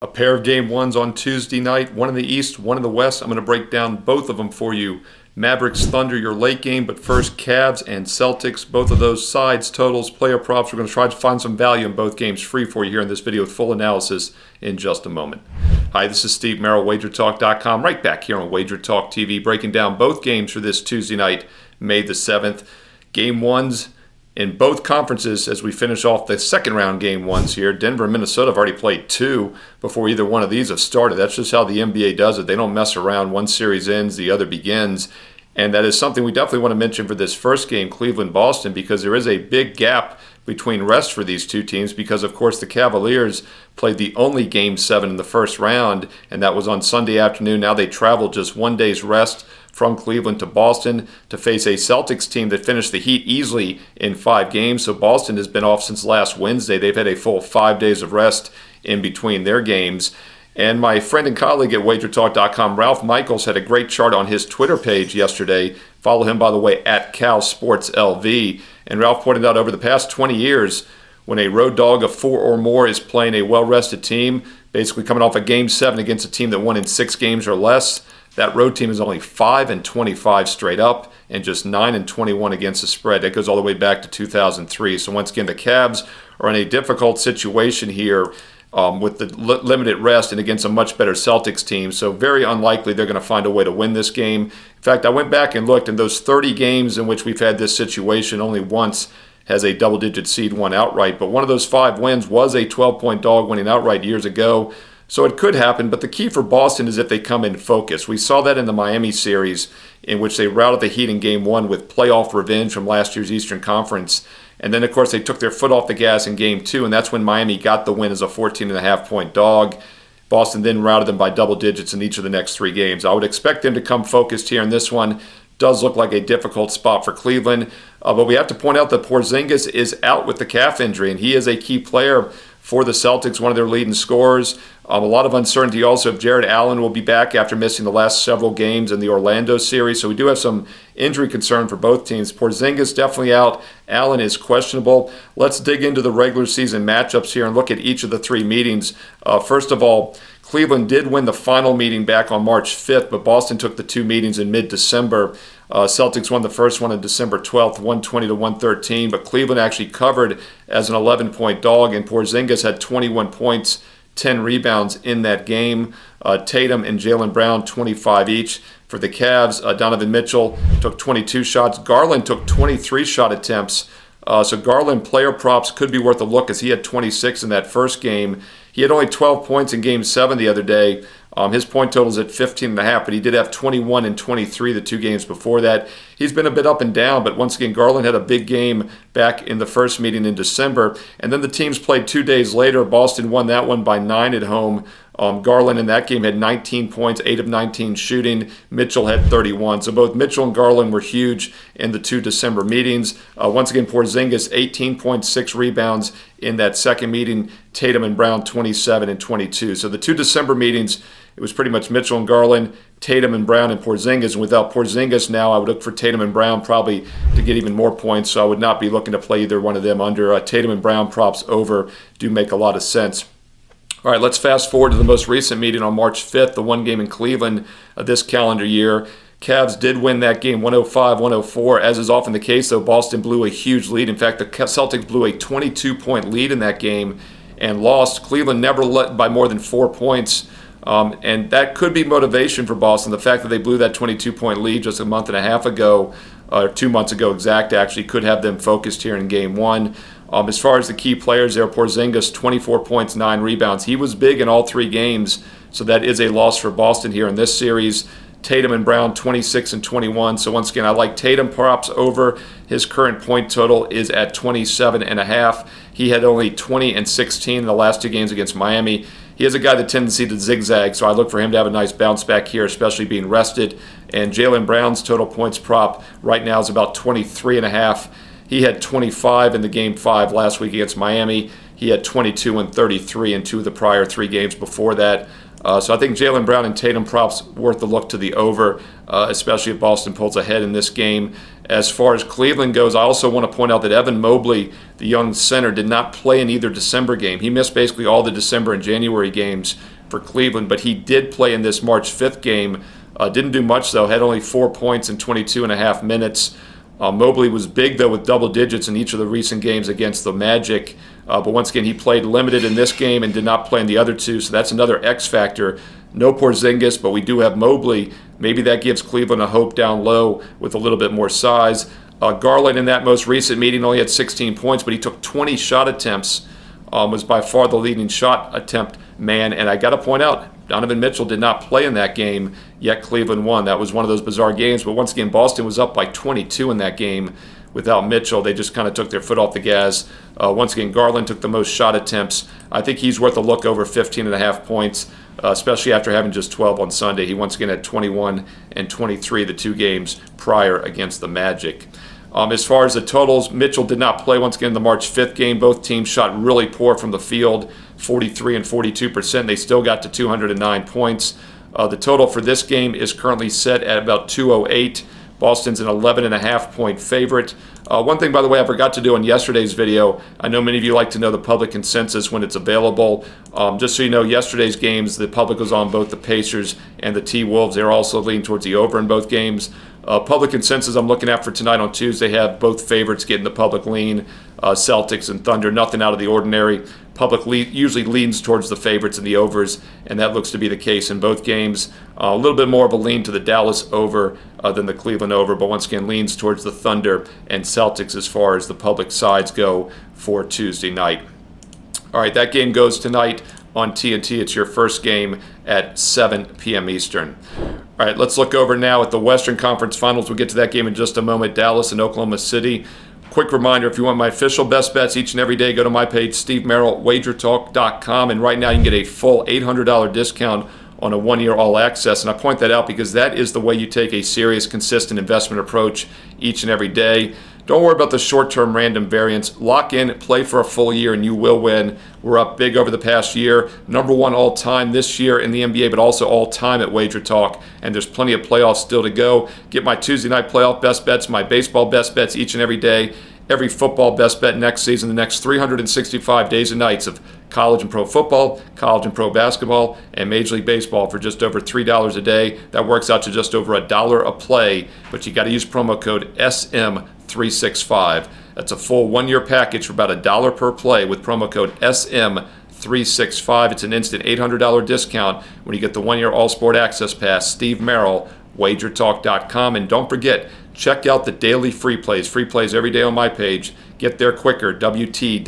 A pair of game ones on Tuesday night, one in the East, one in the West. I'm going to break down both of them for you. Mavericks Thunder, your late game, but first Cavs and Celtics, both of those sides, totals, player props. We're going to try to find some value in both games free for you here in this video with full analysis in just a moment. Hi, this is Steve Merril, WagerTalk.com, right back here on WagerTalk TV, breaking down both games for this Tuesday night, May the 7th. Game ones in both conferences as we finish off the second round game ones here. Denver and Minnesota have already played two before either one of these have started. That's just how the NBA does it. They don't mess around. One series ends, the other begins. And that is something we definitely want to mention for this first game, Cleveland-Boston, because there is a big gap between rest for these two teams because, of course, the Cavaliers played the only Game 7 in the first round, and that was on Sunday afternoon. Now they travel just one day's rest from Cleveland to Boston to face a Celtics team that finished the Heat easily in 5 games. So Boston has been off since last Wednesday. They've had a full 5 days of rest in between their games. And my friend and colleague at WagerTalk.com, Ralph Michaels, had a great chart on his Twitter page yesterday. Follow him, by the way, at CalSportsLV. And Ralph pointed out over the past 20 years, when a road dog of 4 or more is playing a well-rested team, basically coming off a Game 7 against a team that won in 6 games or less, that road team is only 5-25 straight up and just 9-21 against the spread. That goes all the way back to 2003. So once again, the Cavs are in a difficult situation here with the limited rest and against a much better Celtics team. So very unlikely they're going to find a way to win this game. In fact, I went back and looked, in those 30 games in which we've had this situation, only once has a double-digit seed won outright. But one of those 5 wins was a 12-point dog winning outright years ago. So it could happen, but the key for Boston is if they come in focus. We saw that in the Miami series in which they routed the Heat in Game 1 with playoff revenge from last year's Eastern Conference. And then, of course, they took their foot off the gas in Game 2, and that's when Miami got the win as a 14.5-point dog. Boston then routed them by double digits in each of the next 3 games. I would expect them to come focused here in this one. Does look like a difficult spot for Cleveland. But we have to point out that Porzingis is out with the calf injury, and he is a key player for the Celtics, one of their leading scorers. A lot of uncertainty also if Jared Allen will be back after missing the last several games in the Orlando series. So we do have some injury concern for both teams. Porzingis definitely out. Allen is questionable. Let's dig into the regular season matchups here and look at each of the 3 meetings. First of all, Cleveland did win the final meeting back on March 5th, but Boston took the 2 meetings in mid-December. Celtics won the first one on December 12th, 120-113, but Cleveland actually covered as an 11-point dog, and Porzingis had 21 points, 10 rebounds in that game. Tatum and Jaylen Brown, 25 each. For the Cavs, Donovan Mitchell took 22 shots. Garland took 23 shot attempts. So Garland player props could be worth a look as he had 26 in that first game. He had only 12 points in Game 7 the other day. His point total is at 15.5, but he did have 21 and 23 the 2 games before that. He's been a bit up and down, but once again, Garland had a big game back in the first meeting in December. And then the teams played 2 days later. Boston won that one by 9 at home. Garland in that game had 19 points, 8 of 19 shooting. Mitchell had 31. So both Mitchell and Garland were huge in the 2 December meetings. Once again, Porzingis, 18.6 rebounds in that second meeting. Tatum and Brown, 27 and 22. So the 2 December meetings, it was pretty much Mitchell and Garland, Tatum and Brown and Porzingis. And without Porzingis now, I would look for Tatum and Brown probably to get even more points. So I would not be looking to play either one of them under. Tatum and Brown props over do make a lot of sense. All right, let's fast forward to the most recent meeting on March 5th, the one game in Cleveland this calendar year. Cavs did win that game 105-104. As is often the case, though, Boston blew a huge lead. In fact, the Celtics blew a 22-point lead in that game and lost. Cleveland never led by more than 4 points. And that could be motivation for Boston. The fact that they blew that 22-point lead just a month and a half ago, or 2 months ago exact, actually could have them focused here in Game 1. As far as the key players there, Porzingis, 24 points, 9 rebounds. He was big in all 3 games, so that is a loss for Boston here in this series. Tatum and Brown, 26 and 21. So once again, I like Tatum props over. His current point total is at 27.5. He had only 20 and 16 in the last 2 games against Miami. He is a guy that tendency to zigzag, so I look for him to have a nice bounce back here, especially being rested. And Jaylen Brown's total points prop right now is about 23.5. He had 25 in the Game 5 last week against Miami. He had 22 and 33 in 2 of the prior 3 games before that. So I think Jaylen Brown and Tatum props worth the look to the over, especially if Boston pulls ahead in this game. As far as Cleveland goes, I also want to point out that Evan Mobley, the young center, did not play in either December game. He missed basically all the December and January games for Cleveland, but he did play in this March 5th game. Didn't do much, though. Had only 4 points in 22.5 minutes. Mobley was big, though, with double digits in each of the recent games against the Magic. But once again, he played limited in this game and did not play in the other two, so that's another X factor. No Porzingis, but we do have Mobley. Maybe that gives Cleveland a hope down low with a little bit more size. Garland in that most recent meeting only had 16 points, but he took 20 shot attempts, was by far the leading shot attempt man. And I got to point out, Donovan Mitchell did not play in that game, yet Cleveland won. That was one of those bizarre games. But once again, Boston was up by 22 in that game without Mitchell. They just kind of took their foot off the gas. Once again, Garland took the most shot attempts. I think he's worth a look over 15.5 points, especially after having just 12 on Sunday. He once again had 21 and 23 the 2 games prior against the Magic. As far as the totals, Mitchell did not play once again in the March 5th game. Both teams shot really poor from the field, 43 and 42%. They still got to 209 points. The total for this game is currently set at about 208. Boston's an 11.5 point favorite. One thing, by the way, I forgot to do in yesterday's video, I know many of you like to know the public consensus when it's available. Just so you know, yesterday's games, the public was on both the Pacers and the T-Wolves. They're also leaning towards the over in both games. Public consensus I'm looking at for tonight on Tuesday have both favorites getting the public lean, Celtics and Thunder, nothing out of the ordinary. Public usually leans towards the favorites and the overs, and that looks to be the case in both games. A little bit more of a lean to the Dallas over than the Cleveland over, but once again leans towards the Thunder and Celtics as far as the public sides go for Tuesday night. All right, that game goes tonight on TNT. It's your first game at 7 p.m. Eastern. All right, let's look over now at the Western Conference Finals. We'll get to that game in just a moment. Dallas and Oklahoma City. Quick reminder, if you want my official best bets each and every day, go to my page, Steve Merril, WagerTalk.com. And right now you can get a full $800 discount on a 1-year all access. And I point that out because that is the way you take a serious, consistent investment approach each and every day. Don't worry about the short-term random variance. Lock in, play for a full year, and you will win. We're up big over the past year. Number 1 all-time this year in the NBA, but also all-time at Wager Talk. And there's plenty of playoffs still to go. Get my Tuesday night playoff best bets, my baseball best bets each and every day. Every football best bet next season, the next 365 days and nights of college and pro football, college and pro basketball, and Major League Baseball for just over $3 a day. That works out to just over $1 a play, but you got to use promo code SM365. That's a full 1-year package for about $1 per play with promo code SM365. It's an instant $800 discount when you get the 1-year All-Sport Access Pass. Steve Merril, WagerTalk.com. And don't forget, check out the daily free plays every day on my page. Get there quicker, wt.buzz/SM.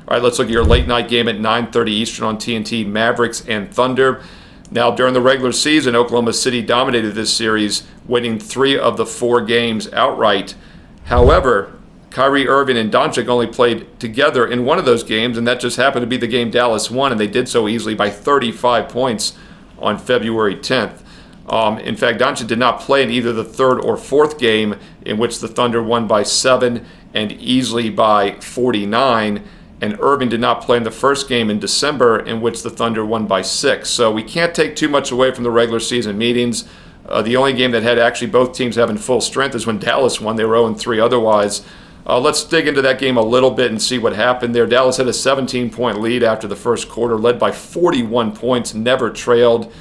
All right, let's look at your late night game at 9:30 Eastern on TNT, Mavericks and Thunder. Now, during the regular season, Oklahoma City dominated this series, winning 3 of the 4 games outright. However, Kyrie Irving and Doncic only played together in one of those games, and that just happened to be the game Dallas won, and they did so easily by 35 points on February 10th. In fact, Doncic did not play in either the 3rd or 4th game, in which the Thunder won by 7 and easily by 49. And Irving did not play in the first game in December, in which the Thunder won by 6. So we can't take too much away from the regular season meetings. The only game that had actually both teams having full strength is when Dallas won. They were 0-3 otherwise. Let's dig into that game a little bit and see what happened there. Dallas had a 17-point lead after the first quarter, led by 41 points, never trailed.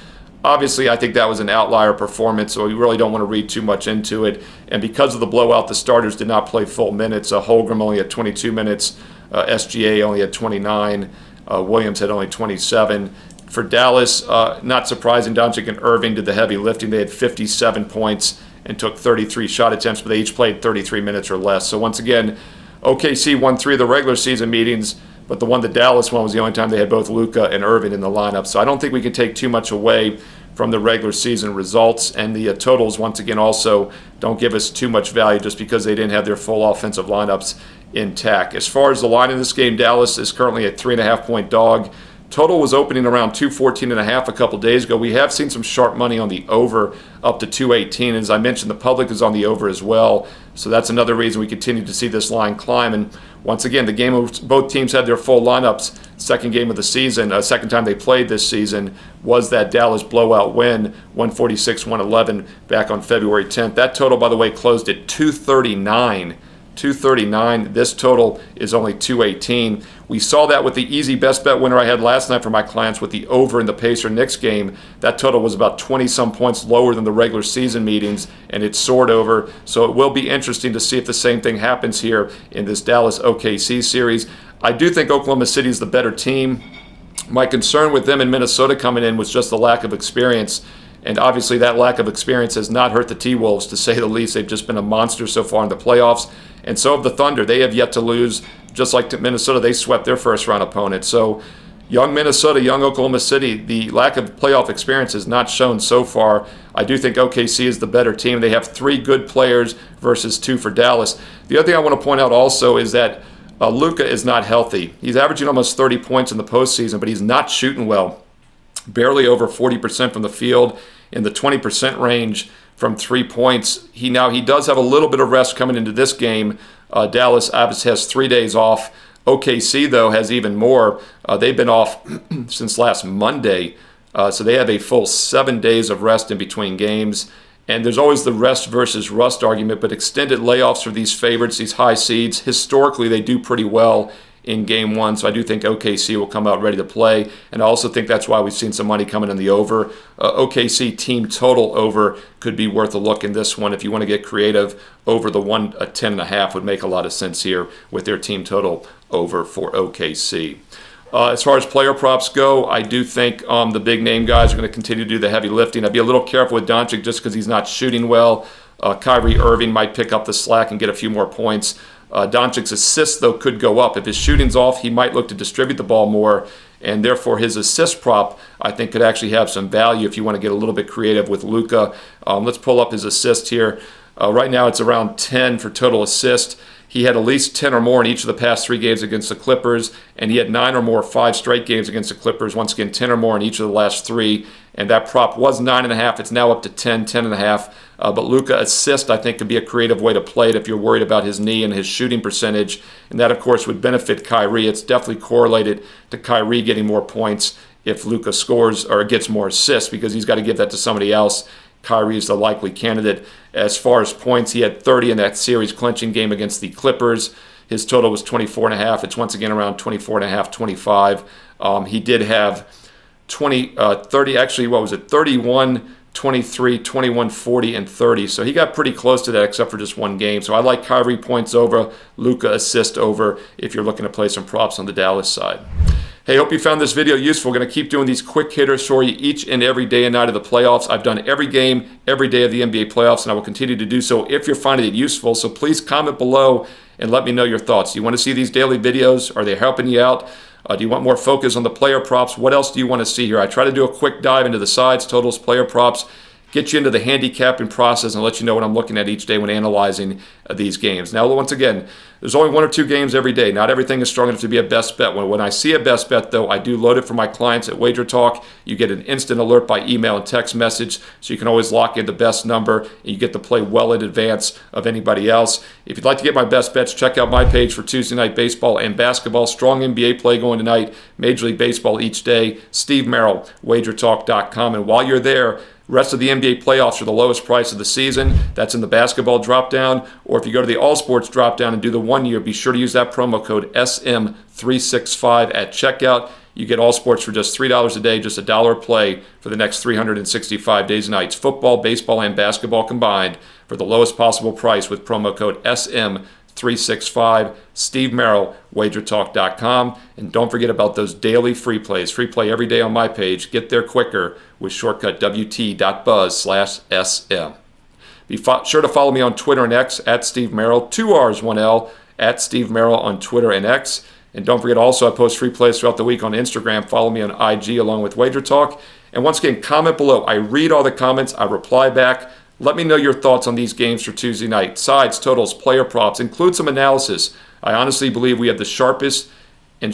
Obviously, I think that was an outlier performance, so we really don't want to read too much into it. And because of the blowout, the starters did not play full minutes. Holmgren only had 22 minutes. SGA only had 29. Williams had only 27. For Dallas, not surprising, Doncic and Irving did the heavy lifting. They had 57 points and took 33 shot attempts, but they each played 33 minutes or less. So once again, OKC won 3 of the regular season meetings, but the one that Dallas won was the only time they had both Luka and Irving in the lineup. So I don't think we can take too much away from the regular season results. And the totals, once again, also don't give us too much value just because they didn't have their full offensive lineups intact. As far as the line in this game, Dallas is currently a 3.5-point dog. Total was opening around 214.5 a couple days ago. We have seen some sharp money on the over up to 218. As I mentioned, the public is on the over as well. So that's another reason we continue to see this line climb. And once again, the game of both teams had their full lineups. Second game of the season, second time they played this season, was that Dallas blowout win, 146-111 back on February 10th. That total, by the way, closed at 239 239. This total is only 218. We saw that with the easy best bet winner I had last night for my clients with the over in the Pacer-Knicks game. That total was about 20-some points lower than the regular season meetings, and it soared over. So it will be interesting to see if the same thing happens here in this Dallas-OKC series. I do think Oklahoma City is the better team. My concern with them in Minnesota coming in was just the lack of experience. And obviously that lack of experience has not hurt the T-Wolves, to say the least. They've just been a monster so far in the playoffs. And so have the Thunder. They have yet to lose. Just like Minnesota, they swept their first-round opponent. So young Minnesota, young Oklahoma City, the lack of playoff experience has not shown so far. I do think OKC is the better team. They have 3 good players versus 2 for Dallas. The other thing I want to point out also is that Luka is not healthy. He's averaging almost 30 points in the postseason, but he's not shooting well. Barely over 40% from the field, in the 20% range from 3 points. He does have a little bit of rest coming into this game. Dallas obviously has 3 days off. OKC, though, has even more. They've been off since last Monday, so they have a full 7 days of rest in between games. And there's always the rest versus rust argument, but extended layoffs for these favorites, these high seeds, historically they do pretty well in game 1, so I do think OKC will come out ready to play, and I also think that's why we've seen some money coming in the over. OKC team total over could be worth a look in this one. If you want to get creative, over the 10.5 would make a lot of sense here with their team total over for OKC. As far as player props go, I do think the big name guys are going to continue to do the heavy lifting. I'd be a little careful with Doncic just because he's not shooting well. Kyrie Irving might pick up the slack and get a few more points. Doncic's assists, though, could go up. If his shooting's off, he might look to distribute the ball more, and therefore his assist prop, I think, could actually have some value if you want to get a little bit creative with Luka. Let's pull up his assist here. Right now it's around 10 for total assist. He had at least 10 or more in each of the past 3 games against the Clippers, and he had 9 or more 5 straight games against the Clippers. Once again, 10 or more in each of the last 3, and that prop was 9.5. It's now up to 10.5. But Luka assist, I think, could be a creative way to play it if you're worried about his knee and his shooting percentage, and that, of course, would benefit Kyrie. It's definitely correlated to Kyrie getting more points if Luka scores or gets more assists, because he's got to give that to somebody else. Kyrie is the likely candidate. As far as points, he had 30 in that series clinching game against the Clippers. His total was 24.5. It's once again around 24.5, 25. He did have 31, 23, 21, 40, and 30. So he got pretty close to that except for just one game. So I like Kyrie points over, Luka assist over if you're looking to play some props on the Dallas side. Hey, hope you found this video useful. We're going to keep doing these quick hitters for you each and every day and night of the playoffs. I've done every game, every day of the NBA playoffs, and I will continue to do so if you're finding it useful. So please comment below and let me know your thoughts. Do you want to see these daily videos? Are they helping you out? Do you want more focus on the player props? What else do you want to see here? I try to do a quick dive into the sides, totals, player props, get you into the handicapping process, and let you know what I'm looking at each day when analyzing these games. Now, once again, there's only 1 or 2 games every day. Not everything is strong enough to be a best bet. When I see a best bet, though, I do load it for my clients at WagerTalk. You get an instant alert by email and text message, so you can always lock in the best number, and you get to play well in advance of anybody else. If you'd like to get my best bets, check out my page for Tuesday night baseball and basketball. Strong NBA play going tonight. Major League Baseball each day. Steve Merril, WagerTalk.com. And while you're there, rest of the NBA playoffs are the lowest price of the season. That's in the basketball drop-down. Or if you go to the All Sports drop-down and do the 1 year, be sure to use that promo code SM365 at checkout. You get All Sports for just $3 a day, just $1 a play for the next 365 days and nights. Football, baseball, and basketball combined for the lowest possible price with promo code SM365. Steve Merril, WagerTalk.com. And don't forget about those daily free plays. Free play every day on my page. Get there quicker with shortcut WT.buzz/SM. Be sure to follow me on Twitter and X at Steve Merril, 2 R's, 1 L, at Steve Merril on Twitter and X. And don't forget also I post free plays throughout the week on Instagram. Follow me on IG along with WagerTalk. And once again, comment below. I read all the comments. I reply back. Let me know your thoughts on these games for Tuesday night. Sides, totals, player props. Include some analysis. I honestly believe we have the sharpest and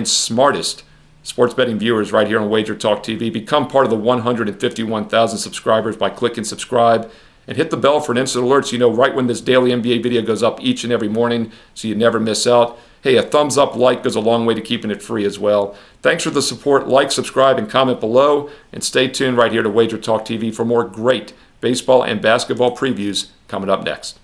smartest sports betting viewers right here on WagerTalk TV. Become part of the 151,000 subscribers by clicking subscribe. And hit the bell for an instant alert so you know right when this daily NBA video goes up each and every morning so you never miss out. Hey, a thumbs up, like goes a long way to keeping it free as well. Thanks for the support. Like, subscribe, and comment below. And stay tuned right here to WagerTalk TV for more great baseball and basketball previews coming up next.